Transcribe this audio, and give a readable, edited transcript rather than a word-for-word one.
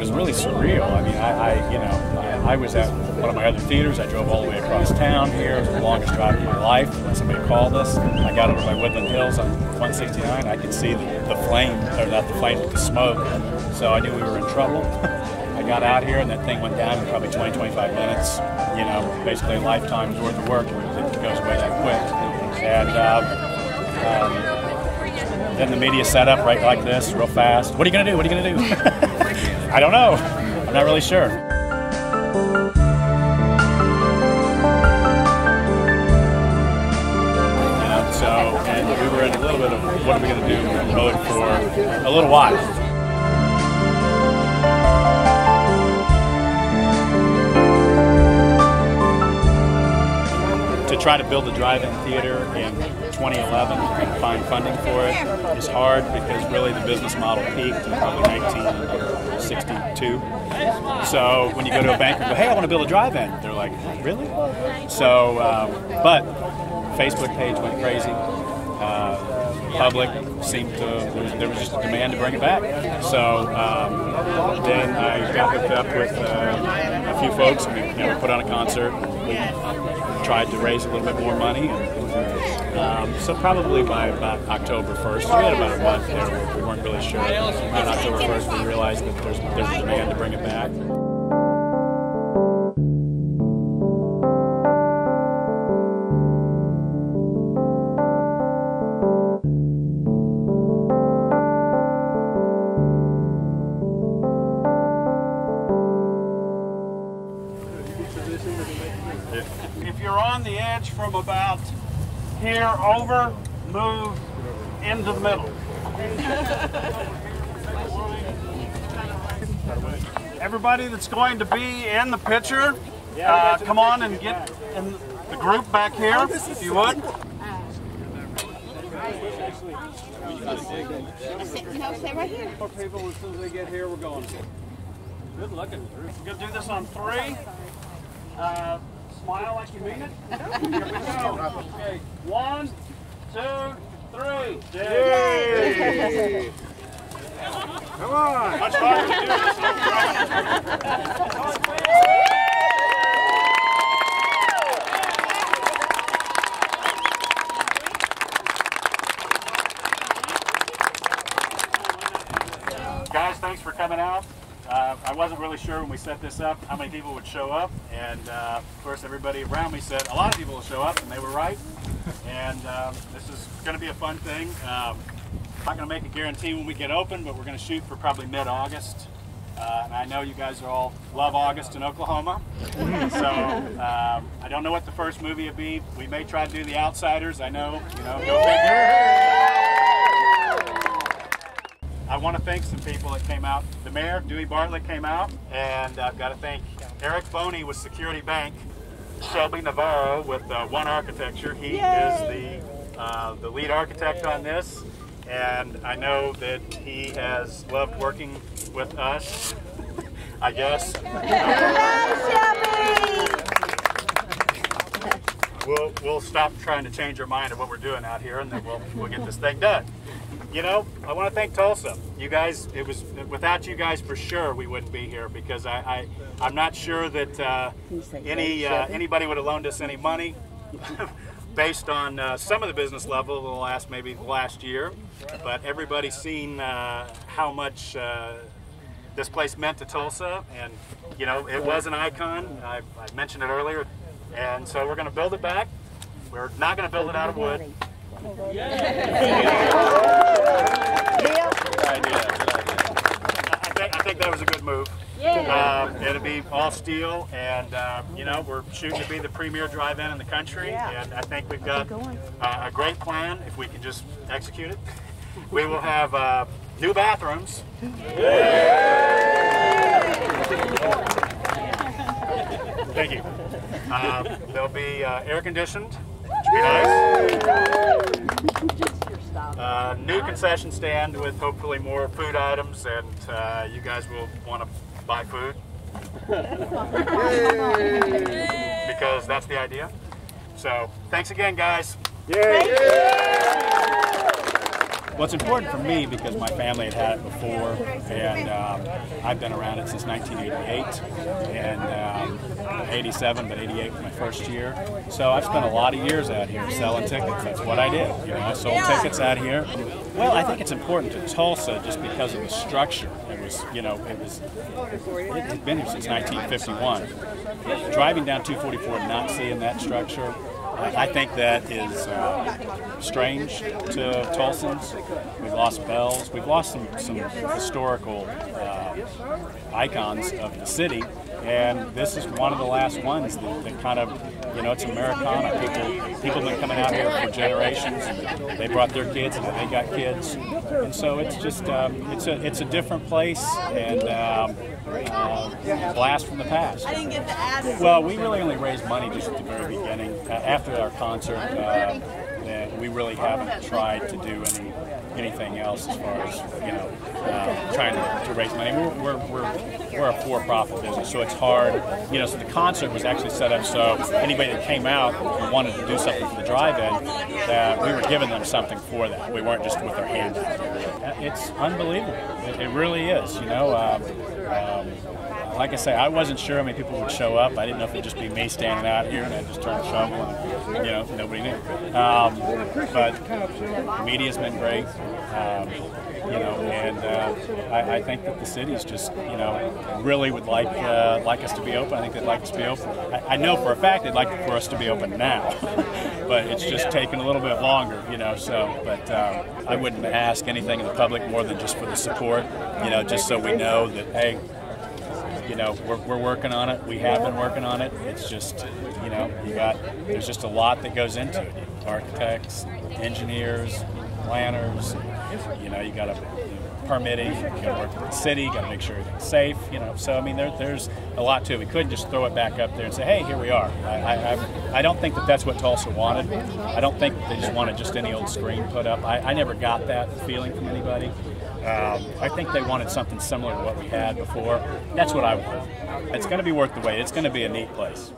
was really surreal. I mean, I was at one of my other theaters. I drove all the way across town here. It was the longest drive of my life. When somebody called us, I got over by Woodland Hills on 169. I could see the flame, or not the flame, but the smoke. So I knew we were in trouble. I got out here, and that thing went down in probably 20, 25 minutes. You know, basically a lifetime's worth of work. It goes away that quick. And then the media set up right like this, real fast. What are you going to do? What are you going to do? I don't know. I'm not really sure. And we were in a little bit of what are we going to do mode for a little while. To try to build a drive-in theater in 2011 and find funding for it is hard because really the business model peaked in probably 1962. So when you go to a bank and go, hey, I want to build a drive-in, they're like, really? So, but Facebook page went crazy. Public seemed to, there was just a demand to bring it back. So then I got hooked up with a few folks, and we put on a concert. We tried to raise a little bit more money. And, so probably by about October 1st, we had about a month there. We weren't really sure. On October 1st, we realized that there's a demand to bring it back. If you're on the edge from about here over, move into the middle. Everybody that's going to be in the picture, come on and get in the group back here, if you would. No, stay right here. More people, as soon as they get here, we're going. Good looking. We're going to do this on 3. Smile like you mean it. Here we go. Okay. 1, 2, 3. Yay! Come on. Much harder to do this. Guys, thanks for coming out. I wasn't really sure when we set this up how many people would show up, and of course everybody around me said a lot of people will show up, and they were right. And this is going to be a fun thing. I'm not going to make a guarantee when we get open, but we're going to shoot for probably mid-August. And I know you guys are all love August in Oklahoma, so I don't know what the first movie will be. We may try to do The Outsiders. I know, go figure. I want to thank some people that came out. The mayor, Dewey Bartlett, came out, and I've got to thank Eric Boney with Security Bank, Shelby Navarro with One Architecture. He is the lead architect on this, and I know that he has loved working with us, I guess. We'll stop trying to change our mind of what we're doing out here, and then we'll get this thing done. I want to thank Tulsa. You guys, it was without you guys for sure we wouldn't be here, because I'm not sure that anybody would have loaned us any money based on some of the business level maybe the last year, but everybody's seen how much this place meant to Tulsa, and it was an icon. I mentioned it earlier, and so we're going to build it back. We're not going to build it out of wood. Good idea. I think that was a good move. It'll be all steel, and we're shooting to be the premier drive-in in the country, and I think we've got a great plan if we can just execute it. We will have new bathrooms. Thank you. They'll be air conditioned. Be nice. New concession stand with hopefully more food items, and you guys will want to buy food because that's the idea. So thanks again, guys. Yay. Well, it's important for me because my family had it before, and I've been around it since 1988, and 87, but 88 was my first year. So I've spent a lot of years out here selling tickets. That's what I did. You know, I sold tickets out here. Well, I think it's important to Tulsa just because of the structure. It was, you know, it had been here since 1951. Driving down 244 and not seeing that structure, I think that is strange to Tulsans. We've lost bells. We've lost some historical icons of the city, and this is one of the last ones that kind of, you know, it's Americana. People have been coming out here for generations. They brought their kids, and they got kids, and so it's just it's a different place and blast from the past. I didn't get to ask. Well, we really only raised money just at the very beginning. After our concert, we really haven't tried to do anything else as far as, you know, trying to raise money. We're a for-profit business, so it's hard. You know, so the concert was actually set up so anybody that came out and wanted to do something for the drive-in, that we were giving them something for that. We weren't just with our hand out. It's unbelievable. It really is. You know. Like I say, I wasn't sure how many people would show up. I didn't know if it'd just be me standing out here and I'd just turn the shovel and, you know, nobody knew. But the media's been great, you know, and I think that the city's just, you know, really would like us to be open. I think they'd like us to be open. I know for a fact they'd like for us to be open now, but it's just taken a little bit longer, you know. So, but I wouldn't ask anything of the public more than just for the support, you know, just so we know that, hey, you know, we're working on it. We have been working on it. It's just, you know, there's just a lot that goes into it. Architects, engineers, planners, you know, you got to permitting, you got to work with the city, got to make sure everything's safe, you know. So, I mean, there's a lot to it. We couldn't just throw it back up there and say, hey, here we are. I don't think that that's what Tulsa wanted. I don't think they just wanted just any old screen put up. I never got that feeling from anybody. I think they wanted something similar to what we had before. That's what I want. It's going to be worth the wait. It's going to be a neat place.